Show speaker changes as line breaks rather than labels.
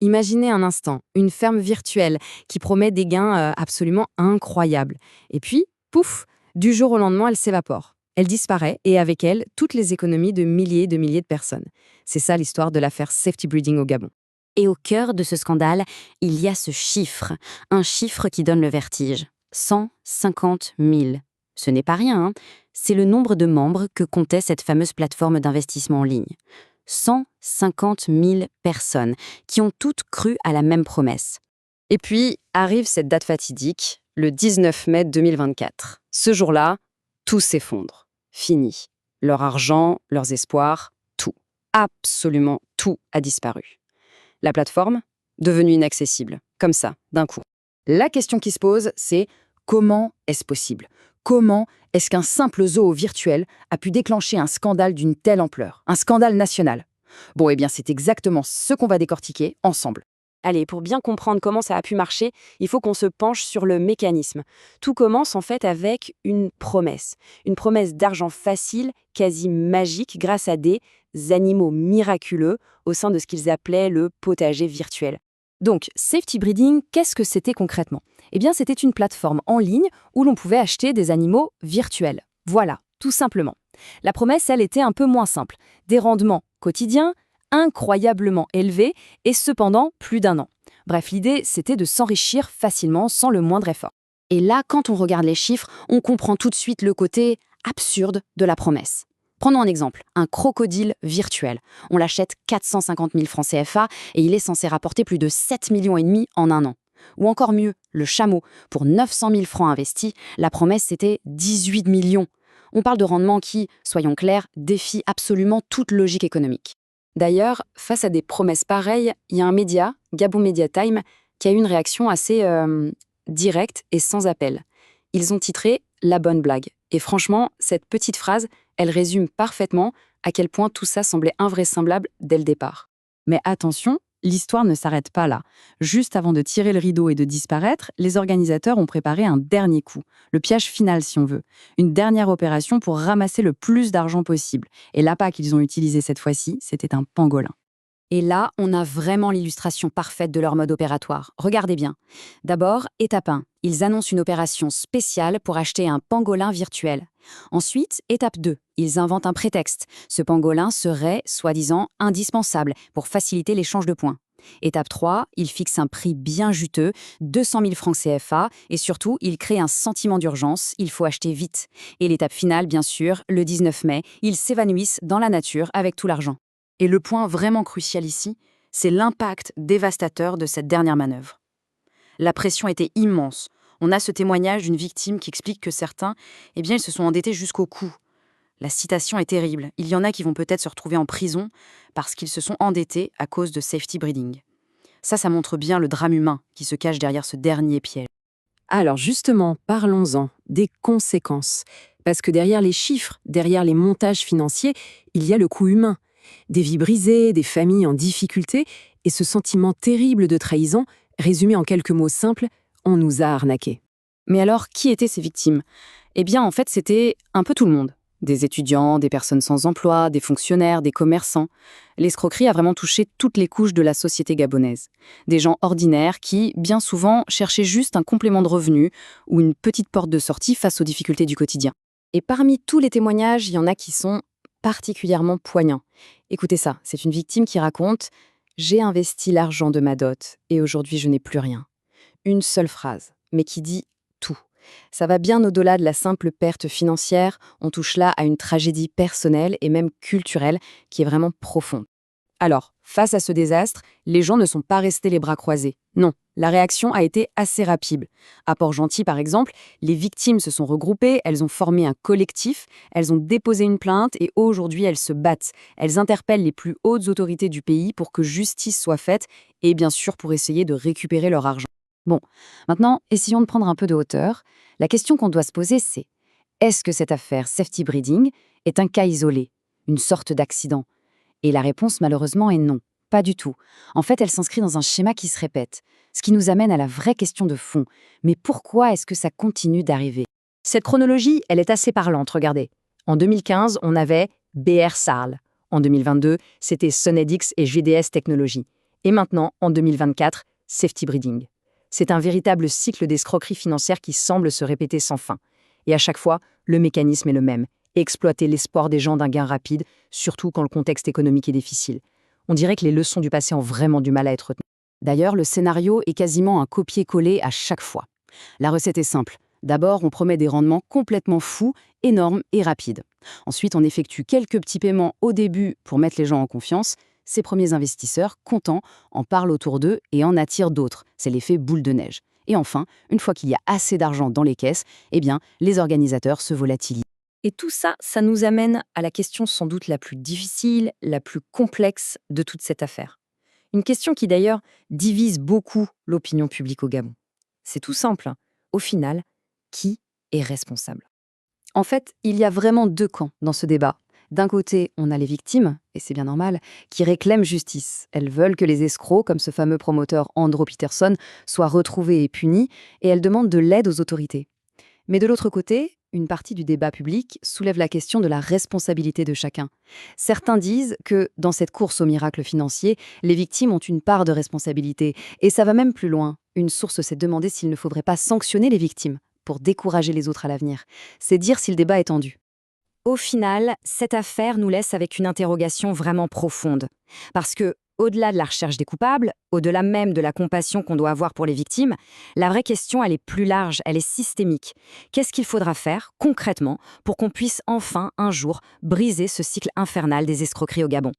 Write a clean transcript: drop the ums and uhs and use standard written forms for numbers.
Imaginez un instant, une ferme virtuelle qui promet des gains absolument incroyables. Et puis, pouf, du jour au lendemain, elle s'évapore. Elle disparaît et avec elle, toutes les économies de milliers et de milliers de personnes. C'est ça l'histoire de l'affaire Safety Breeding au Gabon.
Et au cœur de ce scandale, il y a ce chiffre, un chiffre qui donne le vertige. 150 000. Ce n'est pas rien, hein. C'est le nombre de membres que comptait cette fameuse plateforme d'investissement en ligne. 150 000 personnes qui ont toutes cru à la même promesse.
Et puis, arrive cette date fatidique, le 19 mai 2024. Ce jour-là, tout s'effondre. Fini. Leur argent, leurs espoirs, tout. Absolument tout a disparu. La plateforme, devenue inaccessible, comme ça, d'un coup. La question qui se pose, c'est comment est-ce possible? Comment est-ce qu'un simple zoo virtuel a pu déclencher un scandale d'une telle ampleur? Un scandale national? Bon, eh bien, c'est exactement ce qu'on va décortiquer ensemble. Allez, pour bien comprendre comment ça a pu marcher, il faut qu'on se penche sur le mécanisme. Tout commence en fait avec une promesse d'argent facile, quasi magique, grâce à des animaux miraculeux au sein de ce qu'ils appelaient le potager virtuel. Donc, Safety Breeding, qu'est-ce que c'était concrètement? Eh bien, c'était une plateforme en ligne où l'on pouvait acheter des animaux virtuels. Voilà, tout simplement. La promesse, elle, était un peu moins simple. Des rendements quotidiens, incroyablement élevés, et cependant plus d'un an. Bref, l'idée, c'était de s'enrichir facilement sans le moindre effort. Et là, quand on regarde les chiffres, on comprend tout de suite le côté absurde de la promesse. Prenons un exemple, un crocodile virtuel. On l'achète 450 000 francs CFA et il est censé rapporter plus de 7,5 millions en un an. Ou encore mieux, le chameau. Pour 900 000 francs investis, la promesse c'était 18 millions. On parle de rendement qui, soyons clairs, défie absolument toute logique économique. D'ailleurs, face à des promesses pareilles, il y a un média, Gabon Media Time, qui a eu une réaction assez directe et sans appel. Ils ont titré « La bonne blague ». Et franchement, cette petite phrase, elle résume parfaitement à quel point tout ça semblait invraisemblable dès le départ. Mais attention, l'histoire ne s'arrête pas là. Juste avant de tirer le rideau et de disparaître, les organisateurs ont préparé un dernier coup, le piège final si on veut. Une dernière opération pour ramasser le plus d'argent possible. Et l'appât qu'ils ont utilisé cette fois-ci, c'était un pangolin. Et là, on a vraiment l'illustration parfaite de leur mode opératoire. Regardez bien. D'abord, étape 1. Ils annoncent une opération spéciale pour acheter un pangolin virtuel. Ensuite, étape 2. Ils inventent un prétexte. Ce pangolin serait, soi-disant, indispensable pour faciliter l'échange de points. Étape 3. Ils fixent un prix bien juteux, 200 000 francs CFA, et surtout, ils créent un sentiment d'urgence, il faut acheter vite. Et l'étape finale, bien sûr, le 19 mai, ils s'évanouissent dans la nature avec tout l'argent. Et le point vraiment crucial ici, c'est l'impact dévastateur de cette dernière manœuvre. La pression était immense. On a ce témoignage d'une victime qui explique que certains, ils se sont endettés jusqu'au cou. La citation est terrible. Il y en a qui vont peut-être se retrouver en prison parce qu'ils se sont endettés à cause de safety breeding. Ça montre bien le drame humain qui se cache derrière ce dernier piège. Alors justement, parlons-en des conséquences. Parce que derrière les chiffres, derrière les montages financiers, il y a le coût humain. Des vies brisées, des familles en difficulté, et ce sentiment terrible de trahison, résumé en quelques mots simples, on nous a arnaqués. Mais alors, qui étaient ces victimes? Eh bien, en fait, c'était un peu tout le monde. Des étudiants, des personnes sans emploi, des fonctionnaires, des commerçants. L'escroquerie a vraiment touché toutes les couches de la société gabonaise. Des gens ordinaires qui, bien souvent, cherchaient juste un complément de revenu ou une petite porte de sortie face aux difficultés du quotidien. Et parmi tous les témoignages, il y en a qui sont particulièrement poignants. Écoutez ça, c'est une victime qui raconte « J'ai investi l'argent de ma dot et aujourd'hui je n'ai plus rien ». Une seule phrase, mais qui dit tout. Ça va bien au-delà de la simple perte financière, on touche là à une tragédie personnelle et même culturelle qui est vraiment profonde. Alors, face à ce désastre, les gens ne sont pas restés les bras croisés. Non, la réaction a été assez rapide. À Port-Gentil, par exemple, les victimes se sont regroupées, elles ont formé un collectif, elles ont déposé une plainte et aujourd'hui elles se battent. Elles interpellent les plus hautes autorités du pays pour que justice soit faite et bien sûr pour essayer de récupérer leur argent. Bon, maintenant, essayons de prendre un peu de hauteur. La question qu'on doit se poser, c'est est-ce que cette affaire Safety Breeding est un cas isolé, une sorte d'accident? Et la réponse, malheureusement, est non. Pas du tout. En fait, elle s'inscrit dans un schéma qui se répète. Ce qui nous amène à la vraie question de fond. Mais pourquoi est-ce que ça continue d'arriver? Cette chronologie, elle est assez parlante, regardez. En 2015, on avait BR Sarl. En 2022, c'était Sonedix et GDS Technologies.
Et maintenant, en 2024, safety breeding. C'est un véritable cycle d'escroquerie financière qui semble se répéter sans fin. Et à chaque fois, le mécanisme est le même. Exploiter l'espoir des gens d'un gain rapide, surtout quand le contexte économique est difficile. On dirait que les leçons du passé ont vraiment du mal à être retenues.
D'ailleurs, le scénario est quasiment un copier-coller à chaque fois. La recette est simple. D'abord, on promet des rendements complètement fous, énormes et rapides. Ensuite, on effectue quelques petits paiements au début pour mettre les gens en confiance. Ces premiers investisseurs, contents, en parlent autour d'eux et en attirent d'autres. C'est l'effet boule de neige. Et enfin, une fois qu'il y a assez d'argent dans les caisses, eh bien, les organisateurs se volatilisent.
Et tout ça, ça nous amène à la question sans doute la plus difficile, la plus complexe de toute cette affaire. Une question qui d'ailleurs divise beaucoup l'opinion publique au Gabon. C'est tout simple. Au final, qui est responsable?
En fait, il y a vraiment deux camps dans ce débat. D'un côté, on a les victimes, et c'est bien normal, qui réclament justice. Elles veulent que les escrocs, comme ce fameux promoteur Andrew Peterson, soient retrouvés et punis, et elles demandent de l'aide aux autorités. Mais de l'autre côté, une partie du débat public soulève la question de la responsabilité de chacun. Certains disent que, dans cette course au miracle financier, les victimes ont une part de responsabilité, et ça va même plus loin. Une source s'est demandé s'il ne faudrait pas sanctionner les victimes pour décourager les autres à l'avenir. C'est dire si le débat est tendu.
Au final, cette affaire nous laisse avec une interrogation vraiment profonde. Parce que, au-delà de la recherche des coupables, au-delà même de la compassion qu'on doit avoir pour les victimes, la vraie question, elle est plus large, elle est systémique. Qu'est-ce qu'il faudra faire, concrètement, pour qu'on puisse enfin, un jour, briser ce cycle infernal des escroqueries au Gabon ?